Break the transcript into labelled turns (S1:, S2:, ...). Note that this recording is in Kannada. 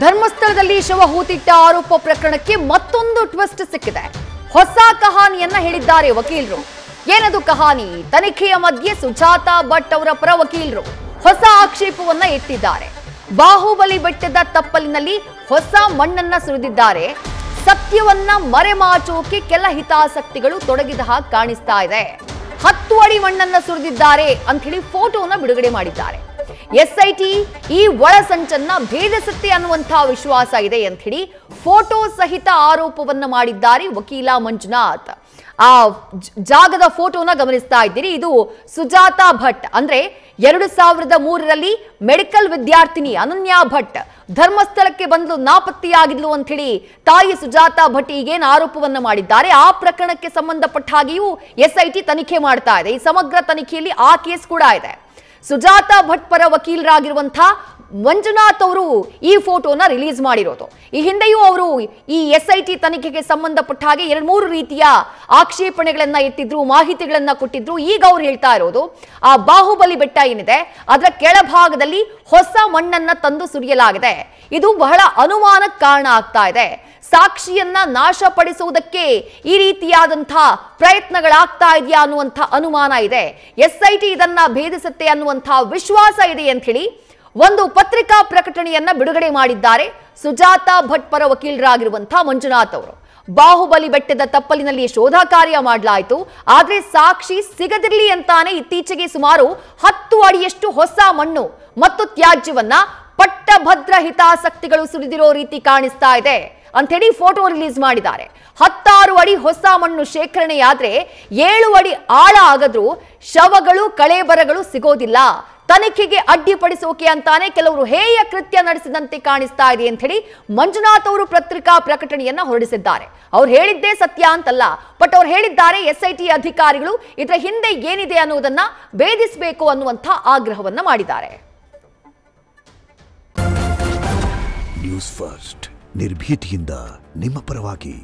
S1: ಧರ್ಮಸ್ಥಳದಲ್ಲಿ ಶವ ಹೂತಿಟ್ಟ ಆರೋಪ ಪ್ರಕರಣಕ್ಕೆ ಮತ್ತೊಂದು ಟ್ವಿಸ್ಟ್ ಸಿಕ್ಕಿದೆ. ಹೊಸ ಕಹಾನಿಯನ್ನ ಹೇಳಿದ್ದಾರೆ ವಕೀಲರು. ಏನದು ಕಹಾನಿ? ತನಿಖೆಯ ಮಧ್ಯೆ ಸುಜಾತಾ ಭಟ್ ಅವರ ಪರ ವಕೀಲರು ಹೊಸ ಆಕ್ಷೇಪವನ್ನ ಇಟ್ಟಿದ್ದಾರೆ. ಬಾಹುಬಲಿ ಬೆಟ್ಟದ ತಪ್ಪಲಿನಲ್ಲಿ ಹೊಸ ಮಣ್ಣನ್ನ ಸುರಿದಿದ್ದಾರೆ. ಸತ್ಯವನ್ನ ಮರೆಮಾಚೋಕೆ ಕೆಲ ಹಿತಾಸಕ್ತಿಗಳು ತೊಡಗಿದ ಹಾಗೆ ಕಾಣಿಸ್ತಾ ಇದೆ. 10 ಅಡಿ ಮಣ್ಣನ್ನ ಸುರಿದಿದ್ದಾರೆ ಅಂತ ಹೇಳಿ ಫೋಟೋನ ಬಿಡುಗಡೆ ಮಾಡಿದ್ದಾರೆ. ಎಸ್ಐಟಿ ಈ ಒಳಸಂಚನ್ನ ಭೇದಿಸುತ್ತೆ ಅನ್ನುವಂತಹ ವಿಶ್ವಾಸ ಇದೆ ಅಂತ ಹೇಳಿ ಫೋಟೋ ಸಹಿತ ಆರೋಪವನ್ನ ಮಾಡಿದ್ದಾರೆ ವಕೀಲ ಮಂಜುನಾಥ್. ಆ ಜಾಗದ ಫೋಟೋನ ಗಮನಿಸ್ತಾ ಇದ್ದೀರಿ. ಇದು ಸುಜಾತಾ ಭಟ್ ಅಂದ್ರೆ 2003ರಲ್ಲಿ ಮೆಡಿಕಲ್ ವಿದ್ಯಾರ್ಥಿನಿ ಅನನ್ಯಾ ಭಟ್ ಧರ್ಮಸ್ಥಳಕ್ಕೆ ಬಂದು ನಾಪತ್ತೆಯಾಗಿದ್ಲು ಅಂತ ಹೇಳಿ ತಾಯಿ ಸುಜಾತಾ ಭಟ್ ಈಗೇನು ಆರೋಪವನ್ನ ಮಾಡಿದ್ದಾರೆ. ಆ ಪ್ರಕರಣಕ್ಕೆ ಸಂಬಂಧಪಟ್ಟ ಹಾಗೆಯೂ ಎಸ್ಐಟಿ ತನಿಖೆ ಮಾಡ್ತಾ ಇದೆ. ಈ ಸಮಗ್ರ ತನಿಖೆಯಲ್ಲಿ ಆ ಕೇಸ್ ಕೂಡ ಇದೆ. ಸುಜಾತಾ ಭಟ್ ಪರ ವಕೀಲರಾಗಿರುವಂತಹ ಮಂಜುನಾಥ್ ಅವರು ಈ ಫೋಟೋನ ರಿಲೀಸ್ ಮಾಡಿರೋದು. ಈ ಹಿಂದೆಯೂ ಅವರು ಈ ಎಸ್ಐಟಿ ತನಿಖೆಗೆ ಸಂಬಂಧಪಟ್ಟ ಹಾಗೆ 2-3 ರೀತಿಯ ಆಕ್ಷೇಪಣೆಗಳನ್ನ ಇಟ್ಟಿದ್ರು, ಮಾಹಿತಿಗಳನ್ನ ಕೊಟ್ಟಿದ್ರು. ಈಗ ಅವ್ರು ಹೇಳ್ತಾ ಇರೋದು ಆ ಬಾಹುಬಲಿ ಬೆಟ್ಟ ಏನಿದೆ ಅದರ ಕೆಳಭಾಗದಲ್ಲಿ ಹೊಸ ಮಣ್ಣನ್ನ ತಂದು ಸುರಿಯಲಾಗಿದೆ. ಇದು ಬಹಳ ಅನುಮಾನಕ್ಕೆ ಕಾರಣ ಆಗ್ತಾ ಇದೆ. ಸಾಕ್ಷಿಯನ್ನ ನಾಶಪಡಿಸುವುದಕ್ಕೆ ಈ ರೀತಿಯಾದಂತಹ ಪ್ರಯತ್ನಗಳಾಗ್ತಾ ಇದೆಯಾ ಅನ್ನುವಂಥ ಅನುಮಾನ ಇದೆ. ಎಸ್ಐಟಿ ಇದನ್ನ ಭೇದಿಸುತ್ತೆ ಅನ್ನುವಂತಹ ವಿಶ್ವಾಸ ಇದೆ ಅಂತ ಹೇಳಿ ಒಂದು ಪತ್ರಿಕಾ ಪ್ರಕಟಣೆಯನ್ನ ಬಿಡುಗಡೆ ಮಾಡಿದ್ದಾರೆ ಸುಜಾತಾ ಭಟ್ ಪರ ವಕೀಲರಾಗಿರುವಂತಹ ಮಂಜುನಾಥ್ ಅವರು. ಬಾಹುಬಲಿ ಬೆಟ್ಟದ ತಪ್ಪಲಿನಲ್ಲಿ ಶೋಧ ಕಾರ್ಯ ಮಾಡಲಾಯಿತು. ಆದ್ರೆ ಸಾಕ್ಷಿ ಸಿಗದಿರಲಿ ಅಂತಾನೆ ಇತ್ತೀಚೆಗೆ ಸುಮಾರು 10 ಅಡಿಯಷ್ಟು ಹೊಸ ಮಣ್ಣು ಮತ್ತು ತ್ಯಾಜ್ಯವನ್ನ ಪಟ್ಟಭದ್ರ ಹಿತಾಸಕ್ತಿಗಳು ಸುರಿದಿರೋ ರೀತಿ ಕಾಣಿಸ್ತಾ ಇದೆ ಅಂತ ಹೇಳಿ ಫೋಟೋ ರಿಲೀಸ್ ಮಾಡಿದ್ದಾರೆ. 16 ಅಡಿ ಹೊಸ ಮಣ್ಣು ಶೇಖರಣೆಯಾದ್ರೆ 7 ಅಡಿ ಆಳ ಆಗದ್ರೂ ಶವಗಳು ಕಳೇಬರಗಳು ಸಿಗೋದಿಲ್ಲ. ತನಿಖೆಗೆ ಅಡ್ಡಿಪಡಿಸೋಕೆ ಅಂತಾನೆ ಕೆಲವರು ಹೇಯ ಕೃತ್ಯ ನಡೆಸಿದಂತೆ ಕಾಣಿಸ್ತಾ ಇದೆ ಅಂತ ಹೇಳಿ ಮಂಜುನಾಥ್ ಅವರು ಪತ್ರಿಕಾ ಪ್ರಕಟಣೆಯನ್ನ ಹೊರಡಿಸಿದ್ದಾರೆ. ಅವ್ರು ಹೇಳಿದ್ದೇ ಸತ್ಯ ಅಂತಲ್ಲ, ಬಟ್ ಅವ್ರು ಹೇಳಿದ್ದಾರೆ ಎಸ್ಐಟಿ ಅಧಿಕಾರಿಗಳು ಇದರ ಹಿಂದೆ ಏನಿದೆ ಅನ್ನೋದನ್ನ ಭೇದಿಸಬೇಕು ಅನ್ನುವಂಥ ಆಗ್ರಹವನ್ನ ಮಾಡಿದ್ದಾರೆ.
S2: ನ್ಯೂಸ್ ಫಸ್ಟ್ ನಿರ್ಭೀತಿಯಿಂದ ನಿಮ್ಮ ಪರವಾಗಿ.